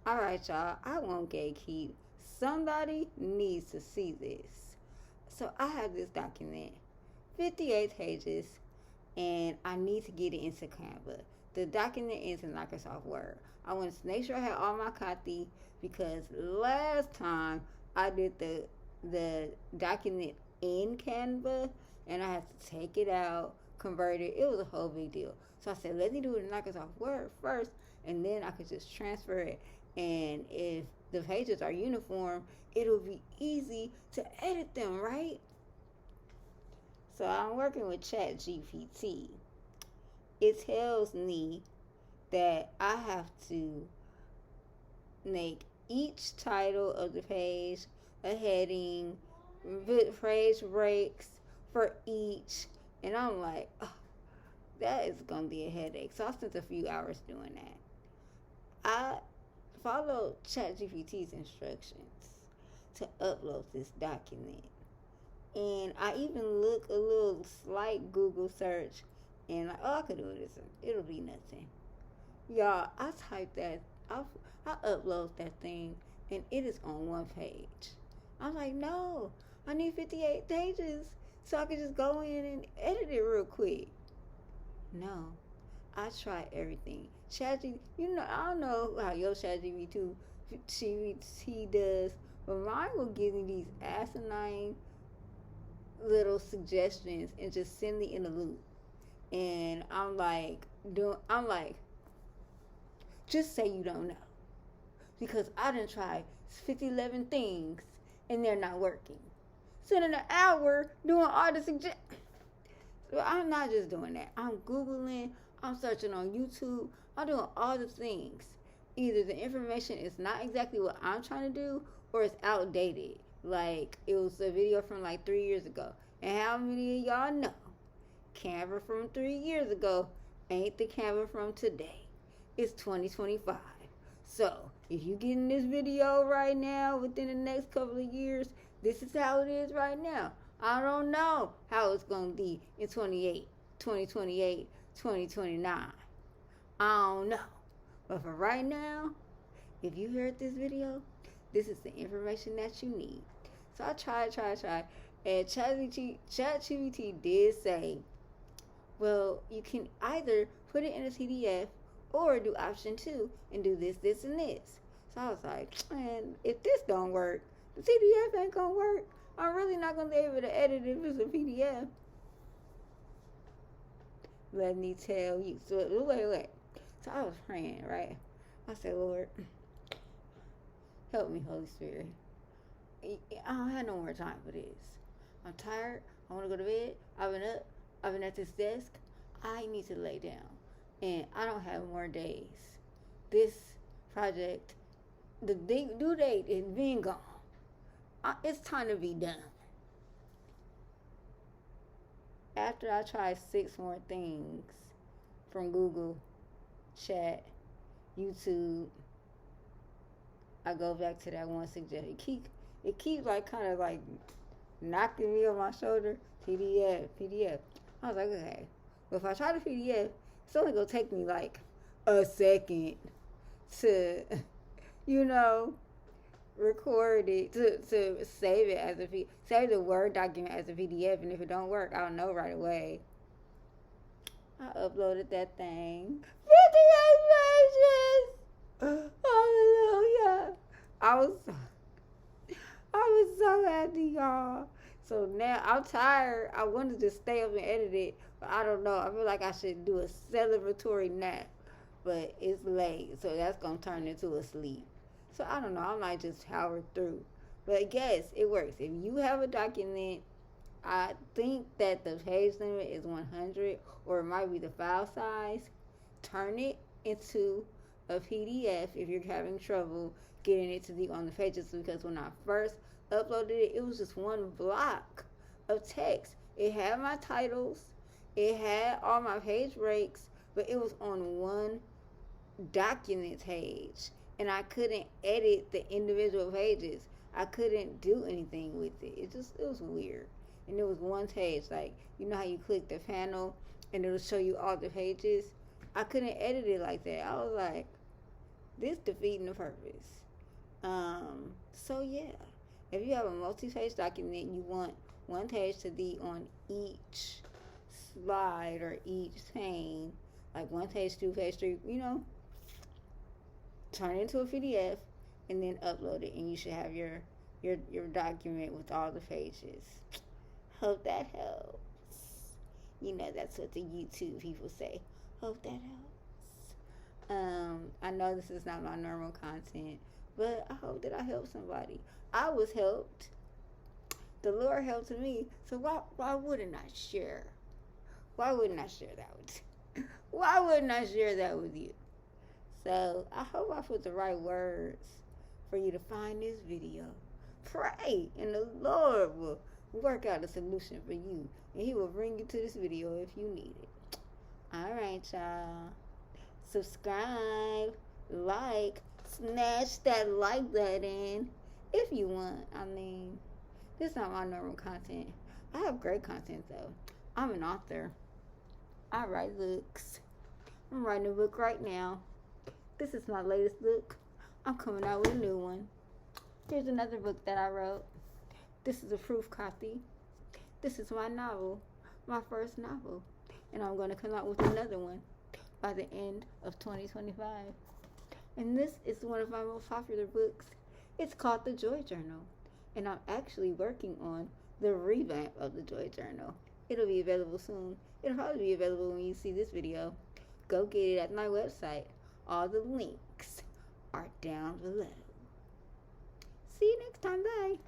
All right, y'all. I won't gatekeep. Somebody needs to see this. So I have this document, 58 pages, and I need to get it into Canva. The document is in Microsoft Word. I wanted to make sure I had all my copy because last time I did the document in Canva and I had to take it out, convert it. It was a whole big deal. So I said, let me do it in Microsoft Word first, and then I could just transfer it. And if the pages are uniform, it'll be easy to edit them, right? So I'm working with ChatGPT. It tells me that I have to make each title of the page a heading, page breaks for each, and I'm like, oh, that is gonna be a headache. So I spent a few hours doing that. I followed ChatGPT's instructions to upload this document. And I even look a little slight Google search and like, oh, I could do this. It'll be nothing. Y'all, I typed that, I upload that thing and it is on one page. I'm like, no, I need 58 pages so I can just go in and edit it real quick. No, I try everything. ChatGPT, I don't know how your ChatGPT does, but mine will give me these asinine little suggestions and just send me in a loop. And I'm like, just say you don't know. Because I done tried 11 things and they're not working. Spending an hour doing all the suggestions. So I'm not just doing that. I'm Googling, I'm searching on YouTube, I'm doing all the things. Either the information is not exactly what I'm trying to do or it's outdated. Like, it was a video from like 3 years ago. And how many of y'all know Canva from 3 years ago ain't the Canva from today? It's 2025. So, if you getting this video right now within the next couple of years, this is how it is right now. I don't know how it's going to be in 2028, 2029. I don't know. But for right now, if you heard this video, this is the information that you need. So I tried. And ChatGPT did say, well, you can either put it in a PDF or do option 2 and do this, and this. So I was like, man, if this don't work, the PDF ain't going to work. I'm really not going to be able to edit it if it's a PDF. Let me tell you. So, wait. So I was praying, right? I said, Lord, help me, Holy Spirit. I don't have no more time for this. I'm tired. I want to go to bed. I've been at this desk. I need to lay down. And I don't have more days. This project, the due date is being gone. It's time to be done. After I tried 6 more things from Google, Chat, YouTube, I go back to that one suggestion. It keeps like kind of like knocking me on my shoulder. PDF. I was like, okay. But if I try the PDF, it's only gonna take me like a second to, record it, to save it as save the Word document as a PDF, and if it don't work, I'll know right away. I uploaded that thing. 58 pages! Hallelujah! I was so happy, y'all. So now I'm tired. I wanted to stay up and edit it, but I don't know. I feel like I should do a celebratory nap, but it's late, so that's gonna turn into a sleep. So I don't know. I might just power through. But yes, it works. If you have a document, I think that the page limit is 100, or it might be the file size. Turn it into a PDF if you're having trouble getting it to be on the pages, because when I first uploaded it, it was just one block of text. It had my titles, it had all my page breaks, but it was on one document page, and I couldn't edit the individual pages. I couldn't do anything with it. It was weird. And it was one page, like, you know how you click the panel and it'll show you all the pages? I couldn't edit it like that. I was like, This defeating the purpose. So yeah, if you have a multi-page document, you want one page to be on each slide or each pane, like 1 page, 2 page, 3, turn it into a PDF and then upload it, and you should have your document with all the pages. Hope that helps. That's what the YouTube people say. Hope that helps. I know this is not my normal content, but I hope that I help somebody. I was helped. The Lord helped me, so why wouldn't I share? Why wouldn't I share that with you? Why wouldn't I share that with you? So I hope I put the right words for you to find this video. Pray, and the Lord will work out a solution for you, and He will bring you to this video if you need it. All right, y'all. Subscribe, like, smash that like button if you want. This is not my normal content. I have great content though. I'm an author. I write books. I'm writing a book right now. This is my latest book. I'm coming out with a new one. Here's another book that I wrote. This is a proof copy. This is my novel, my first novel. And I'm going to come out with another one by the end of 2025. And this is one of my most popular books. It's called The Joy Journal. And I'm actually working on the revamp of The Joy Journal. It'll be available soon. It'll probably be available when you see this video. Go get it at my website. All the links are down below. See you next time. Bye.